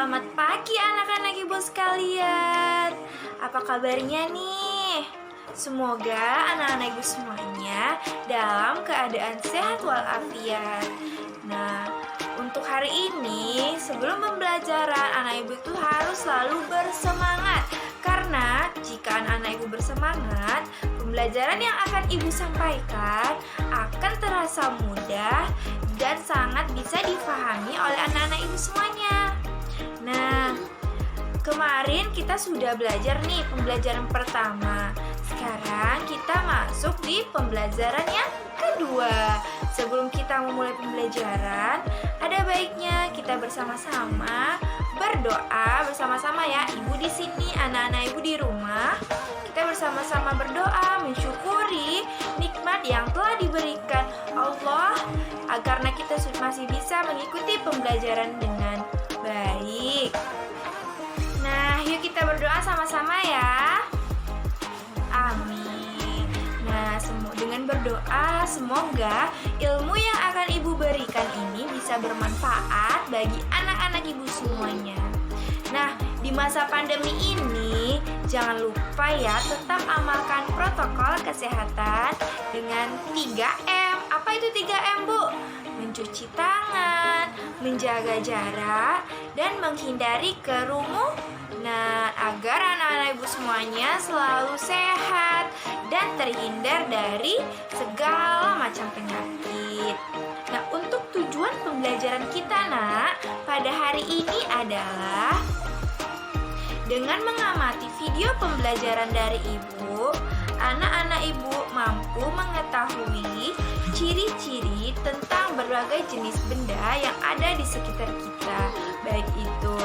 Selamat pagi anak-anak ibu sekalian. Apa kabarnya nih? Semoga anak-anak ibu semuanya dalam keadaan sehat walafiat. Nah, untuk hari ini sebelum pembelajaran anak ibu itu harus selalu bersemangat. Karena jika anak-anak ibu bersemangat, pembelajaran yang akan ibu sampaikan akan terasa mudah dan sangat bisa difahami oleh anak-anak ibu semuanya. Nah, kemarin kita sudah belajar nih pembelajaran pertama. Sekarang kita masuk di pembelajaran yang kedua. Sebelum kita memulai pembelajaran, ada baiknya kita bersama-sama berdoa bersama-sama ya. Ibu di sini, anak-anak ibu di rumah. Kita bersama-sama berdoa mensyukuri nikmat yang telah diberikan Allah agar kita masih bisa mengikuti pembelajaran dengan baik. Nah, yuk kita berdoa sama-sama ya. Amin. Nah, dengan berdoa semoga ilmu yang akan ibu berikan ini bisa bermanfaat bagi anak-anak ibu semuanya. Nah, di masa pandemi ini jangan lupa ya tetap amalkan protokol kesehatan dengan 3M. Apa itu 3M, Bu? Mencuci tangan, menjaga jarak, dan menghindari kerumunan agar anak-anak ibu semuanya selalu sehat dan terhindar dari segala macam penyakit. Nah, untuk tujuan pembelajaran kita pada hari ini adalah dengan mengamati video pembelajaran dari ibu, anak-anak ibu mampu mengetahui ciri-ciri tentang berbagai jenis benda yang ada di sekitar kita, baik itu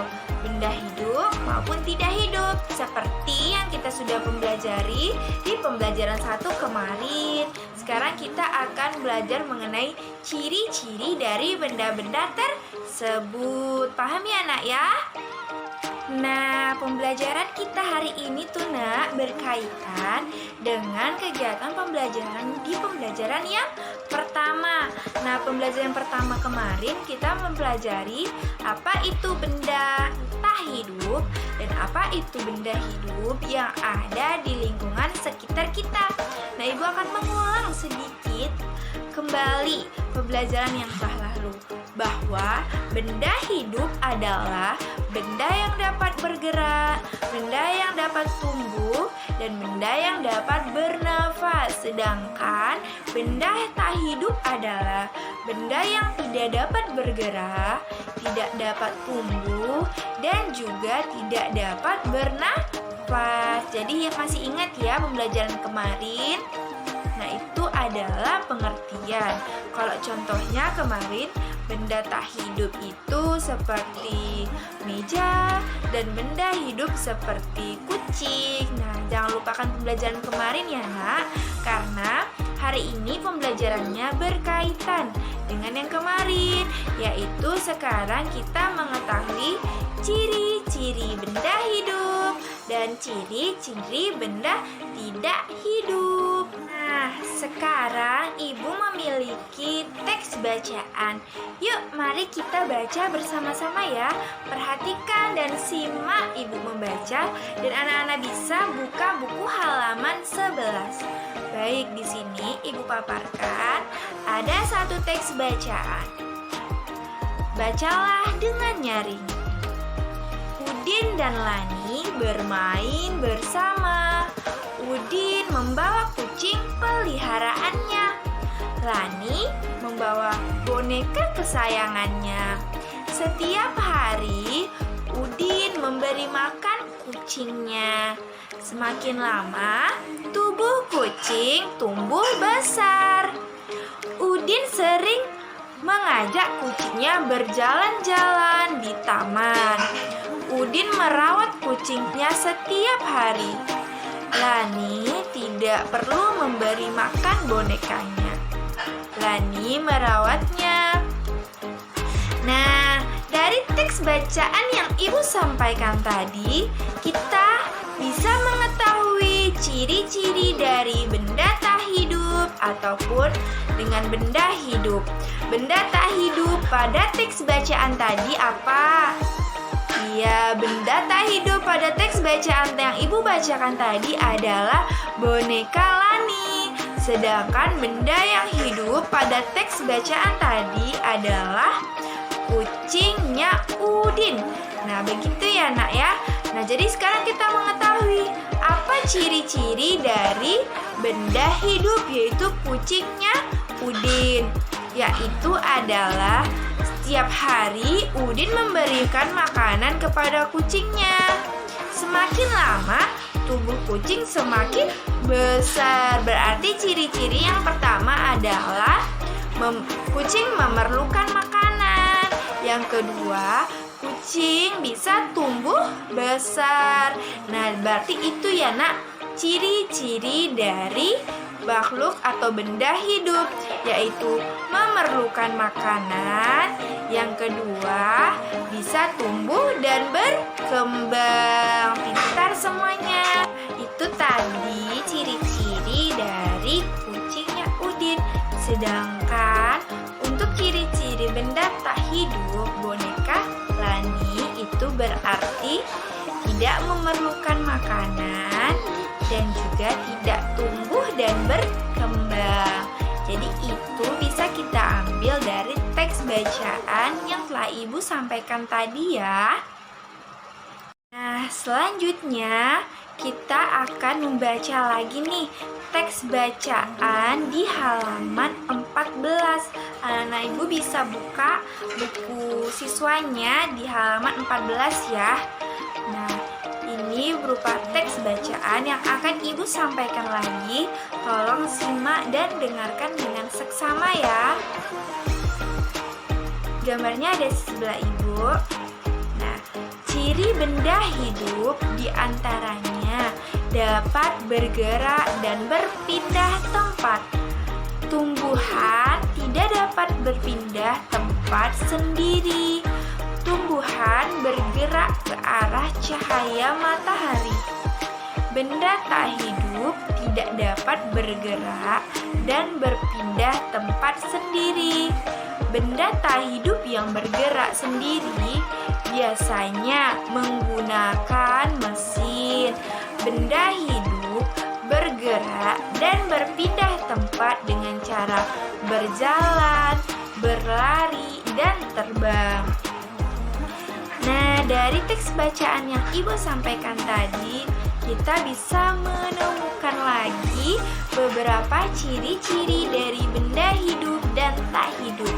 benda hidup maupun tidak hidup, seperti yang kita sudah pelajari di pembelajaran 1 kemarin. Sekarang kita akan belajar mengenai ciri-ciri dari benda-benda tersebut. Paham ya, Nak ya? Nah, pembelajaran kita hari ini berkaitan dengan kegiatan pembelajaran di pembelajaran yang pertama. Nah, pembelajaran pertama kemarin kita mempelajari apa itu benda tak hidup dan apa itu benda hidup yang ada di lingkungan sekitar kita. Nah, Ibu akan mengulang sedikit kembali pembelajaran yang telah lalu, bahwa benda hidup adalah benda yang dapat bergerak, benda yang dapat tumbuh, dan benda yang dapat bernafas. Sedangkan benda tak hidup adalah benda yang tidak dapat bergerak, tidak dapat tumbuh, dan juga tidak dapat bernafas. Jadi masih ingat ya pembelajaran kemarin? Nah, itu adalah pengertian. Kalau contohnya kemarin, benda tak hidup itu seperti meja dan benda hidup seperti kucing. Nah, jangan lupakan pembelajaran kemarin ya, Nak, karena hari ini pembelajarannya berkaitan dengan yang kemarin, yaitu sekarang kita mengetahui ciri-ciri benda hidup dan ciri-ciri benda tidak hidup. Nah, sekarang Ibu memiliki teks bacaan. Yuk, mari kita baca bersama-sama ya. Perhatikan dan simak Ibu membaca, dan anak-anak bisa buka buku halaman 11. Baik, di sini Ibu paparkan ada satu teks bacaan. Bacalah dengan nyaring. Udin dan Lani bermain bersama. Udin membawa kucing peliharaannya. Lani membawa boneka kesayangannya. Setiap hari, Udin memberi makan kucingnya. Semakin lama, tubuh kucing tumbuh besar. Udin sering mengajak kucingnya berjalan-jalan di taman. Udin merawat kucingnya setiap hari. Lani tidak perlu memberi makan bonekanya. Lani merawatnya. Nah, dari teks bacaan yang Ibu sampaikan tadi, kita bisa mengetahui ciri-ciri dari benda tak hidup ataupun dengan benda hidup. Benda tak hidup pada teks bacaan tadi apa? Ya, benda tak hidup pada teks bacaan yang Ibu bacakan tadi adalah boneka Lani. Sedangkan benda yang hidup pada teks bacaan tadi adalah kucingnya Udin. Nah, begitu ya nak ya. Nah, jadi sekarang kita mengetahui apa ciri-ciri dari benda hidup, yaitu kucingnya Udin. Yaitu adalah setiap hari Udin memberikan makanan kepada kucingnya. Semakin lama tubuh kucing semakin besar. Berarti ciri-ciri yang pertama adalah kucing memerlukan makanan. Yang kedua, kucing bisa tumbuh besar. Nah, berarti itu ya nak, ciri-ciri dari makhluk atau benda hidup, yaitu memerlukan makanan. Yang kedua, bisa tumbuh dan berkembang. Pintar semuanya. Itu tadi ciri-ciri dari kucingnya Udin. Sedangkan untuk ciri-ciri benda tak hidup, boneka Lani itu berarti tidak memerlukan makanan dan juga tidak tumbuh dan berkembang. Jadi itu bisa kita ambil dari teks bacaan yang telah Ibu sampaikan tadi ya. Nah, selanjutnya kita akan membaca lagi nih teks bacaan di halaman 14. Anak-anak Ibu bisa buka buku siswanya di halaman 14 ya. Nah, ini berupa teks bacaan yang akan Ibu sampaikan lagi. Tolong simak dan dengarkan dengan seksama ya. Gambarnya ada di sebelah Ibu. Nah, ciri benda hidup diantaranya dapat bergerak dan berpindah tempat. Tumbuhan tidak dapat berpindah tempat sendiri. Tumbuhan bergerak ke arah cahaya matahari. Benda tak hidup tidak dapat bergerak dan berpindah tempat sendiri. Benda tak hidup yang bergerak sendiri biasanya menggunakan mesin. Benda hidup bergerak dan berpindah tempat dengan cara berjalan, berlari, dan terbang. Nah, dari teks bacaan yang Ibu sampaikan tadi, kita bisa menemukan lagi beberapa ciri-ciri dari benda hidup dan tak hidup,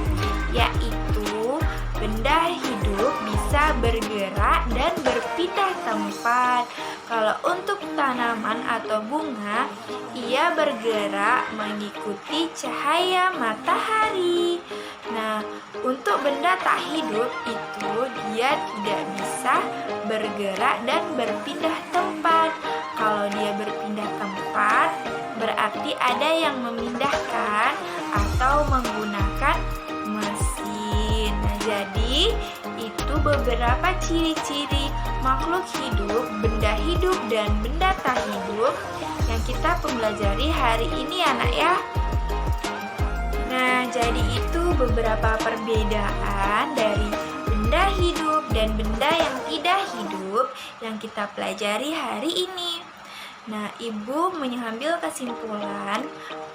yaitu benda hidup bisa bergerak dan berpindah tempat. Kalau untuk tanaman atau bunga, ia bergerak mengikuti cahaya matahari. Nah, untuk benda tak hidup itu dia tidak bisa bergerak dan berpindah tempat. Kalau dia berpindah tempat, berarti ada yang memindahkan atau menggunakan mesin. Nah, jadi itu beberapa ciri-ciri makhluk hidup, benda hidup, dan benda tak hidup yang kita pelajari hari ini anak ya. Nah, jadi itu beberapa perbedaan dari benda hidup dan benda yang tidak hidup yang kita pelajari hari ini. Nah, Ibu mengambil kesimpulan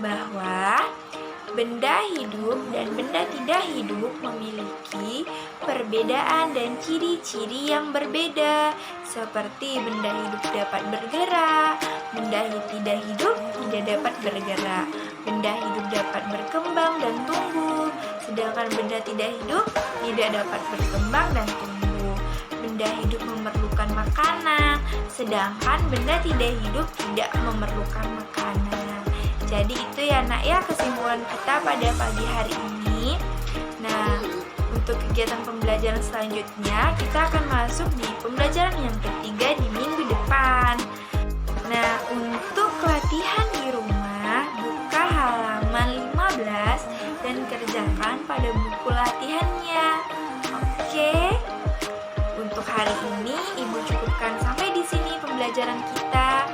bahwa benda hidup dan benda tidak hidup memiliki perbedaan dan ciri-ciri yang berbeda. Seperti benda hidup dapat bergerak, benda tidak hidup tidak dapat bergerak. Benda hidup dapat berkembang dan tumbuh, sedangkan benda tidak hidup tidak dapat berkembang dan tumbuh. Benda hidup memerlukan makanan, sedangkan benda tidak hidup tidak memerlukan makanan. Jadi itu ya nak ya kesimpulan kita pada pagi hari ini. Nah, untuk kegiatan pembelajaran selanjutnya kita akan masuk di pembelajaran yang ketiga di minggu depan. Nah, untuk latihan di rumah, buka halaman 15 dan kerjakan pada buku latihannya. Oke. Untuk hari ini Ibu cukupkan sampai di sini pembelajaran kita.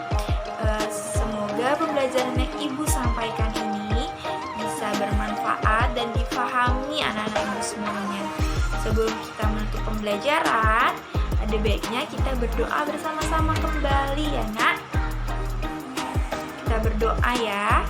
Semoga pembelajaran yang Ibu sampaikan ini bisa bermanfaat dan difahami anak-anak Ibu semuanya. Sebelum kita menutup pembelajaran, ada ada baiknya kita berdoa bersama-sama kembali ya nak. Kita berdoa ya.